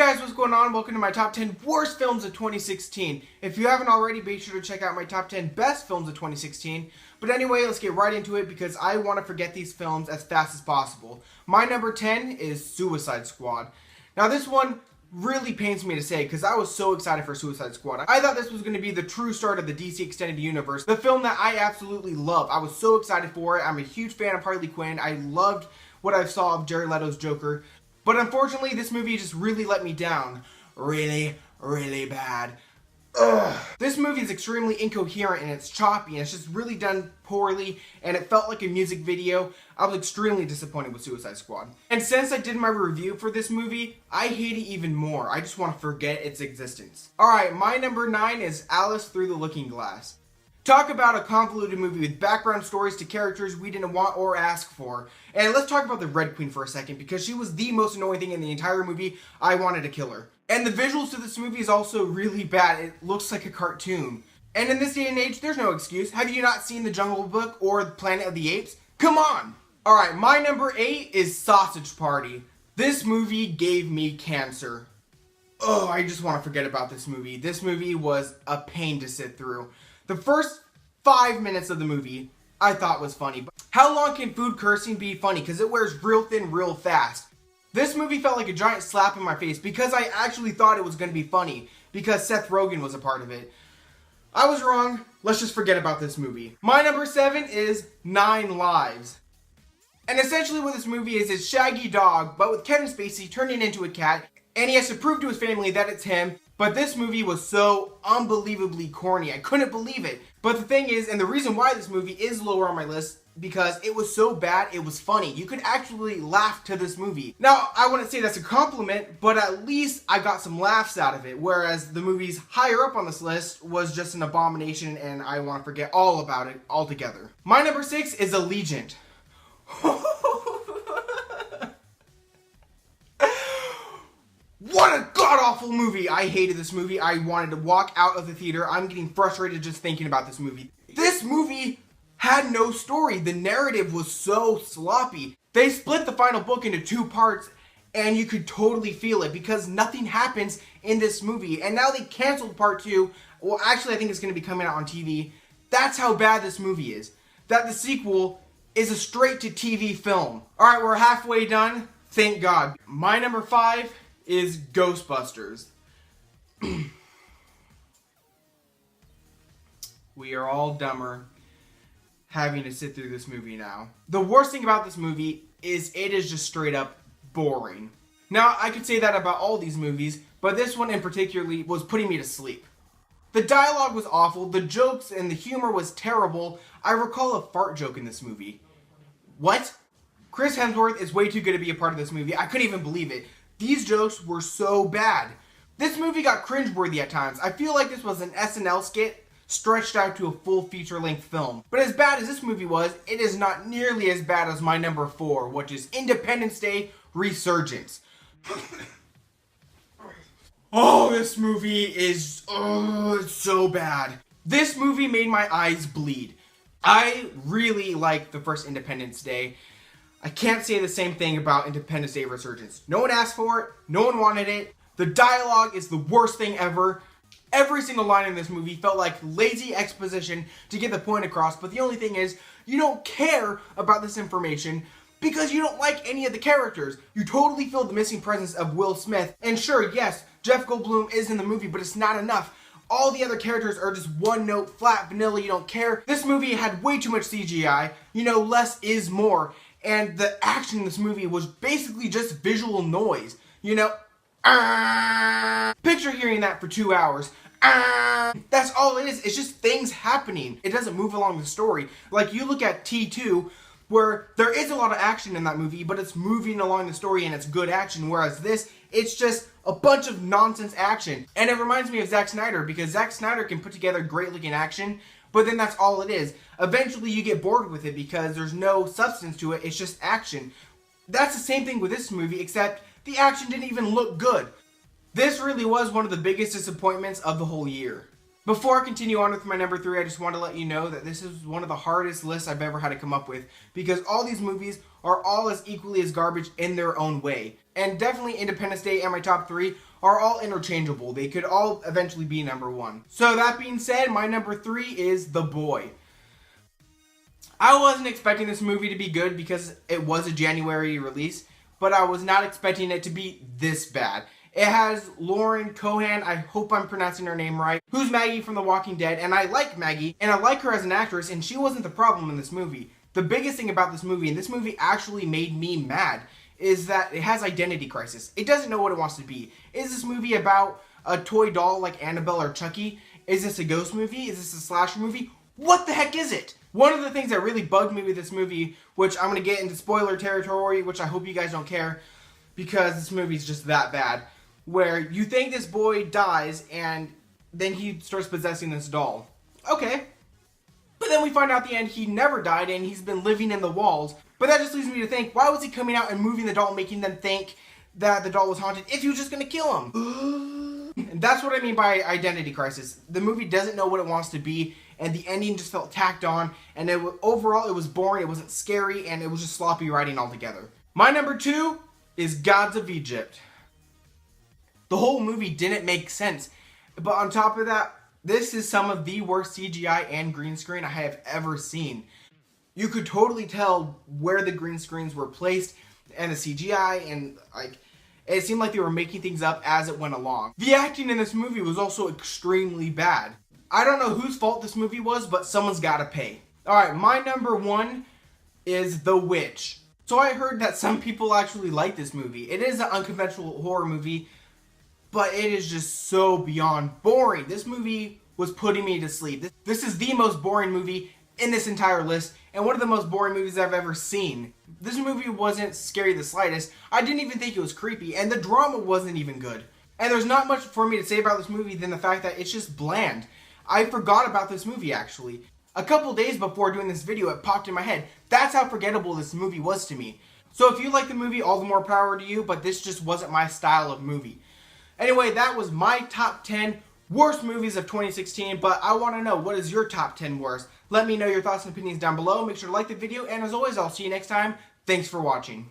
guys, what's going on? Welcome to my top 10 worst films of 2016. If you haven't already, be sure to check out my top 10 best films of 2016. But anyway, let's get right into it because I want to forget these films as fast as possible. My number 10 is Suicide Squad. Now this one really pains me to say because I was so excited for Suicide Squad. I thought this was going to be the true start of the DC Extended Universe, the film that I absolutely love. I was so excited for it. I'm a huge fan of Harley Quinn. I loved what I saw of Jared Leto's Joker. But unfortunately, this movie just really let me down. Really bad. Ugh. This movie is extremely incoherent and it's choppy and it's just really done poorly and it felt like a music video. I was extremely disappointed with Suicide Squad. And since I did my review for this movie, I hate it even more. I just want to forget its existence. Alright, my number 9 is Alice Through the Looking Glass. Talk about a convoluted movie with background stories to characters we didn't want or ask for. And let's talk about the Red Queen for a second because she was the most annoying thing in the entire movie. I wanted to kill her. And the visuals to this movie is also really bad. It looks like a cartoon. And in this day and age, there's no excuse. Have you not seen The Jungle Book or Planet of the Apes? Come on! Alright, my number 8 is Sausage Party. This movie gave me cancer. Oh, I just want to forget about this movie. This movie was a pain to sit through. The first 5 minutes of the movie I thought was funny. But how long can food cursing be funny? Because it wears real thin real fast. This movie felt like a giant slap in my face because I actually thought it was going to be funny because Seth Rogen was a part of it. I was wrong. Let's just forget about this movie. My number 7 is 9 Lives. And essentially what this movie is Shaggy Dog, but with Kevin Spacey turning into a cat, and he has to prove to his family that it's him. But this movie was so unbelievably corny. I couldn't believe it. But the thing is, and the reason why this movie is lower on my list, because it was so bad, it was funny. You could actually laugh to this movie. Now, I wouldn't say that's a compliment, but at least I got some laughs out of it. Whereas the movies higher up on this list was just an abomination and I want to forget all about it altogether. My number 6 is Allegiant. What a god-awful movie! I hated this movie. I wanted to walk out of the theater. I'm getting frustrated just thinking about this movie. This movie had no story. The narrative was so sloppy. They split the final book into 2 parts and you could totally feel it because nothing happens in this movie. And now they canceled part 2. Well, actually, I think it's going to be coming out on TV. That's how bad this movie is. That the sequel is a straight-to-TV film. Alright, we're halfway done. Thank God. My number 5 is Ghostbusters. We are all dumber having to sit through this movie now. The worst thing about this movie is it is just straight up boring. Now, I could say that about all these movies, but this one in particular was putting me to sleep. The dialogue was awful, the jokes and the humor was terrible. I recall a fart joke in this movie. What? Chris Hemsworth is way too good to be a part of this movie. I couldn't even believe it. These jokes were so bad. This movie got cringeworthy at times. I feel like this was an SNL skit stretched out to a full feature-length film. But as bad as this movie was, it is not nearly as bad as my number 4, which is Independence Day Resurgence. Oh, this movie is, it's so bad. This movie made my eyes bleed. I really liked the first Independence Day. I can't say the same thing about Independence Day Resurgence. No one asked for it. No one wanted it. The dialogue is the worst thing ever. Every single line in this movie felt like lazy exposition to get the point across, but the only thing is, you don't care about this information because you don't like any of the characters. You totally feel the missing presence of Will Smith. And sure, yes, Jeff Goldblum is in the movie, but it's not enough. All the other characters are just one note, flat, vanilla, you don't care. This movie had way too much CGI. You know, less is more. And the action in this movie was basically just visual noise. You know, picture hearing that for 2 hours. That's all it is. It's just things happening. It doesn't move along the story. Like you look at T2, where there is a lot of action in that movie, but it's moving along the story and it's good action. Whereas this, it's just a bunch of nonsense action. And it reminds me of Zack Snyder because Zack Snyder can put together great looking action, but then that's all it is. Eventually you get bored with it because there's no substance to it, it's just action. That's the same thing with this movie, except the action didn't even look good. This really was one of the biggest disappointments of the whole year. Before I continue on with my number 3, I just want to let you know that this is one of the hardest lists I've ever had to come up with because all these movies are all as equally as garbage in their own way. And definitely Independence Day and my top 3 are all interchangeable. They could all eventually be number 1. So that being said, my number 3 is The Boy. I wasn't expecting this movie to be good because it was a January release, but I was not expecting it to be this bad. It has Lauren Cohan, I hope I'm pronouncing her name right, who's Maggie from The Walking Dead, and I like Maggie, and I like her as an actress, and she wasn't the problem in this movie. The biggest thing about this movie, and this movie actually made me mad, is that it has identity crisis. It doesn't know what it wants to be. Is this movie about a toy doll like Annabelle or Chucky? Is this a ghost movie? Is this a slasher movie? What the heck is it? One of the things that really bugged me with this movie, which I'm going to get into spoiler territory, which I hope you guys don't care, because this movie's just that bad, where you think this boy dies and then he starts possessing this doll. Okay. But then we find out at the end he never died and he's been living in the walls. But that just leads me to think, why was he coming out and moving the doll, making them think that the doll was haunted if he was just going to kill him? And that's what I mean by identity crisis. The movie doesn't know what it wants to be, and the ending just felt tacked on, and overall it was boring, it wasn't scary, and it was just sloppy writing altogether. My number 2 is Gods of Egypt. The whole movie didn't make sense, but on top of that, this is some of the worst CGI and green screen I have ever seen. You could totally tell where the green screens were placed and the CGI, and it seemed like they were making things up as it went along. The acting in this movie was also extremely bad. I don't know whose fault this movie was, but someone's gotta pay. Alright, my number 1 is The Witch. So I heard that some people actually like this movie. It is an unconventional horror movie, but it is just so beyond boring. This movie was putting me to sleep. This is the most boring movie in this entire list, and one of the most boring movies I've ever seen. This movie wasn't scary the slightest. I didn't even think it was creepy, and the drama wasn't even good. And there's not much for me to say about this movie than the fact that it's just bland. I forgot about this movie, actually. A couple days before doing this video, it popped in my head. That's how forgettable this movie was to me. So if you like the movie, all the more power to you, but this just wasn't my style of movie. Anyway, that was my top 10 worst movies of 2016, but I want to know, what is your top 10 worst? Let me know your thoughts and opinions down below. Make sure to like the video, and as always, I'll see you next time. Thanks for watching.